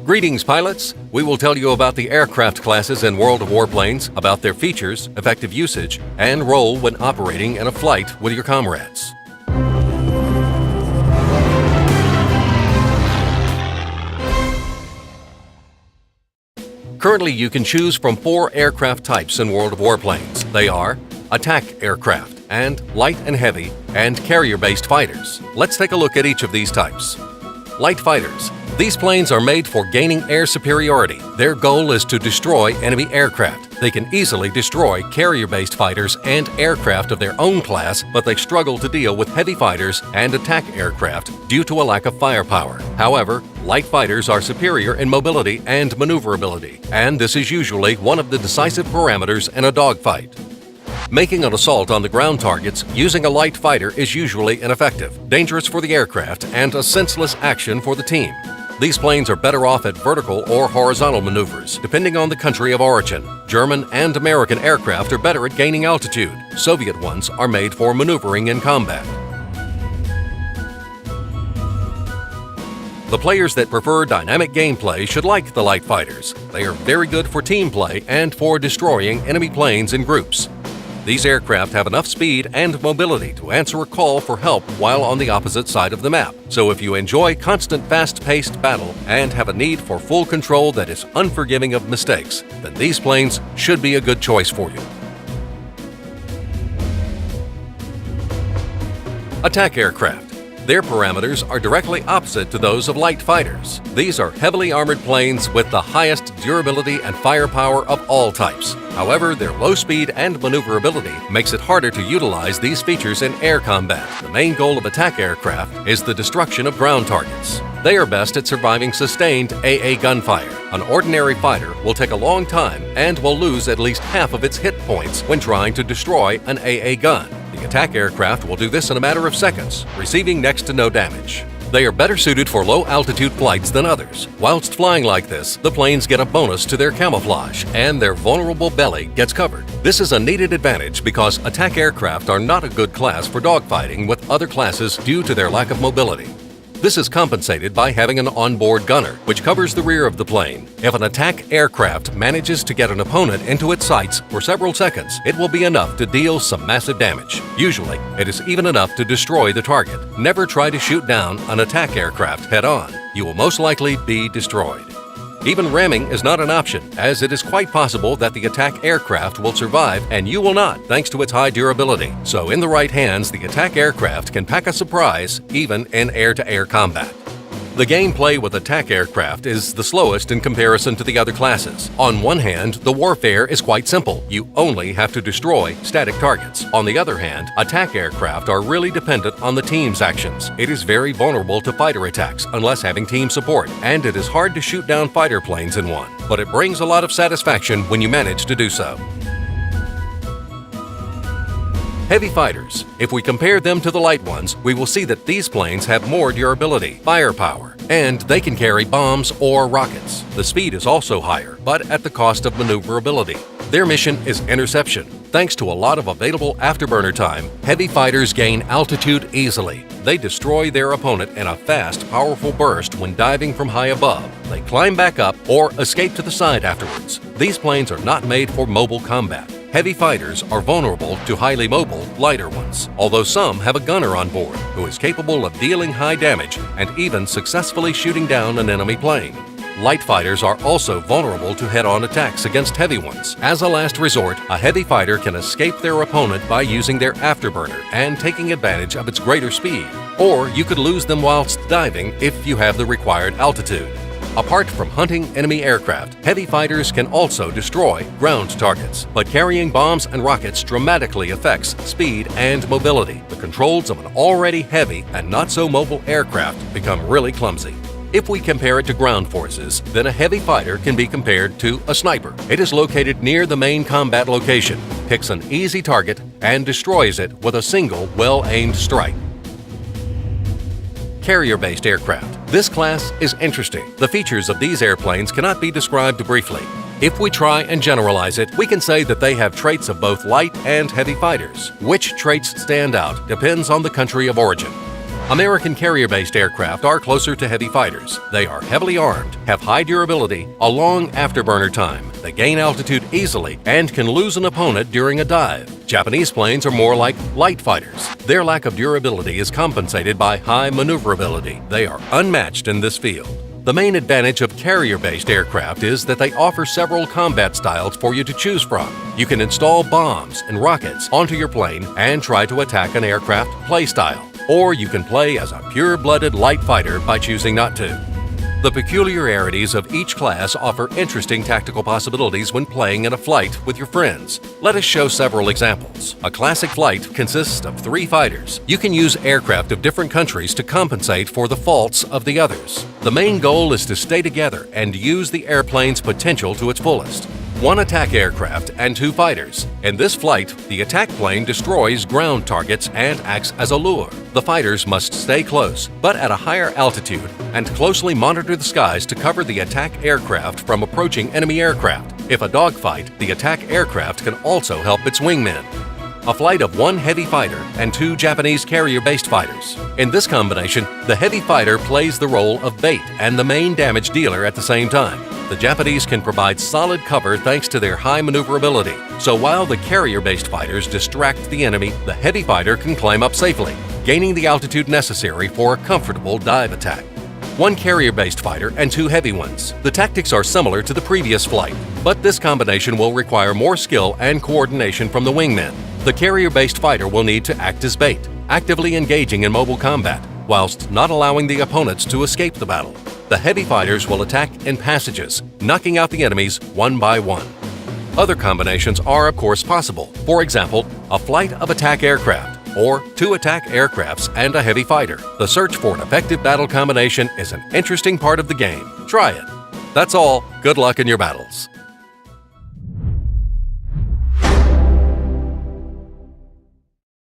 Greetings, pilots! We will tell you about the aircraft classes in World of Warplanes, about their features, effective usage, and role when operating in a flight with your comrades. Currently, you can choose from 4 aircraft types in World of Warplanes. They are attack aircraft, and light and heavy, and carrier-based fighters. Let's take a look at each of these types. Light fighters. These planes are made for gaining air superiority. Their goal is to destroy enemy aircraft. They can easily destroy carrier-based fighters and aircraft of their own class, but they struggle to deal with heavy fighters and attack aircraft due to a lack of firepower. However, light fighters are superior in mobility and maneuverability, and this is usually one of the decisive parameters in a dogfight. Making an assault on the ground targets using a light fighter is usually ineffective, dangerous for the aircraft, and a senseless action for the team. These planes are better off at vertical or horizontal maneuvers, depending on the country of origin. German and American aircraft are better at gaining altitude. Soviet ones are made for maneuvering in combat. The players that prefer dynamic gameplay should like the light fighters. They are very good for team play and for destroying enemy planes in groups. These aircraft have enough speed and mobility to answer a call for help while on the opposite side of the map. So if you enjoy constant fast-paced battle and have a need for full control that is unforgiving of mistakes, then these planes should be a good choice for you. Attack aircraft. Their parameters are directly opposite to those of light fighters. These are heavily armored planes with the highest durability and firepower of all types. However, their low speed and maneuverability makes it harder to utilize these features in air combat. The main goal of attack aircraft is the destruction of ground targets. They are best at surviving sustained AA gunfire. An ordinary fighter will take a long time and will lose at least half of its hit points when trying to destroy an AA gun. The attack aircraft will do this in a matter of seconds, receiving next to no damage. They are better suited for low-altitude flights than others. Whilst flying like this, the planes get a bonus to their camouflage, and their vulnerable belly gets covered. This is a needed advantage because attack aircraft are not a good class for dogfighting with other classes due to their lack of mobility. This is compensated by having an onboard gunner, which covers the rear of the plane. If an attack aircraft manages to get an opponent into its sights for several seconds, it will be enough to deal some massive damage. Usually, it is even enough to destroy the target. Never try to shoot down an attack aircraft head-on. You will most likely be destroyed. Even ramming is not an option, as it is quite possible that the attack aircraft will survive and you will not, thanks to its high durability. So in the right hands, the attack aircraft can pack a surprise, even in air-to-air combat. The gameplay with attack aircraft is the slowest in comparison to the other classes. On one hand, the warfare is quite simple. You only have to destroy static targets. On the other hand, attack aircraft are really dependent on the team's actions. It is very vulnerable to fighter attacks unless having team support, and it is hard to shoot down fighter planes in one. But it brings a lot of satisfaction when you manage to do so. Heavy fighters. If we compare them to the light ones, we will see that these planes have more durability, firepower, and they can carry bombs or rockets. The speed is also higher, but at the cost of maneuverability. Their mission is interception. Thanks to a lot of available afterburner time, heavy fighters gain altitude easily. They destroy their opponent in a fast, powerful burst when diving from high above. They climb back up or escape to the side afterwards. These planes are not made for mobile combat. Heavy fighters are vulnerable to highly mobile, lighter ones, although some have a gunner on board who is capable of dealing high damage and even successfully shooting down an enemy plane. Light fighters are also vulnerable to head-on attacks against heavy ones. As a last resort, a heavy fighter can escape their opponent by using their afterburner and taking advantage of its greater speed. Or you could lose them whilst diving if you have the required altitude. Apart from hunting enemy aircraft, heavy fighters can also destroy ground targets. But carrying bombs and rockets dramatically affects speed and mobility. The controls of an already heavy and not-so-mobile aircraft become really clumsy. If we compare it to ground forces, then a heavy fighter can be compared to a sniper. It is located near the main combat location, picks an easy target, and destroys it with a single well-aimed strike. Carrier-based aircraft. This class is interesting. The features of these airplanes cannot be described briefly. If we try and generalize it, we can say that they have traits of both light and heavy fighters. Which traits stand out depends on the country of origin. American carrier-based aircraft are closer to heavy fighters. They are heavily armed, have high durability, a long afterburner time. They gain altitude easily and can lose an opponent during a dive. Japanese planes are more like light fighters. Their lack of durability is compensated by high maneuverability. They are unmatched in this field. The main advantage of carrier-based aircraft is that they offer several combat styles for you to choose from. You can install bombs and rockets onto your plane and try to attack an aircraft playstyle. Or you can play as a pure-blooded light fighter by choosing not to. The peculiarities of each class offer interesting tactical possibilities when playing in a flight with your friends. Let us show several examples. A classic flight consists of 3 fighters. You can use aircraft of different countries to compensate for the faults of the others. The main goal is to stay together and use the airplane's potential to its fullest. 1 attack aircraft and 2 fighters. In this flight, the attack plane destroys ground targets and acts as a lure. The fighters must stay close, but at a higher altitude, and closely monitor the skies to cover the attack aircraft from approaching enemy aircraft. If a dogfight, the attack aircraft can also help its wingmen. A flight of 1 heavy fighter and 2 Japanese carrier-based fighters. In this combination, the heavy fighter plays the role of bait and the main damage dealer at the same time. The Japanese can provide solid cover thanks to their high maneuverability. So while the carrier-based fighters distract the enemy, the heavy fighter can climb up safely, gaining the altitude necessary for a comfortable dive attack. 1 carrier-based fighter and 2 heavy ones. The tactics are similar to the previous flight, but this combination will require more skill and coordination from the wingmen. The carrier-based fighter will need to act as bait, actively engaging in mobile combat, whilst not allowing the opponents to escape the battle. The heavy fighters will attack in passages, knocking out the enemies one by one. Other combinations are, of course, possible. For example, a flight of attack aircraft, or 2 attack aircrafts and a heavy fighter. The search for an effective battle combination is an interesting part of the game. Try it. That's all. Good luck in your battles.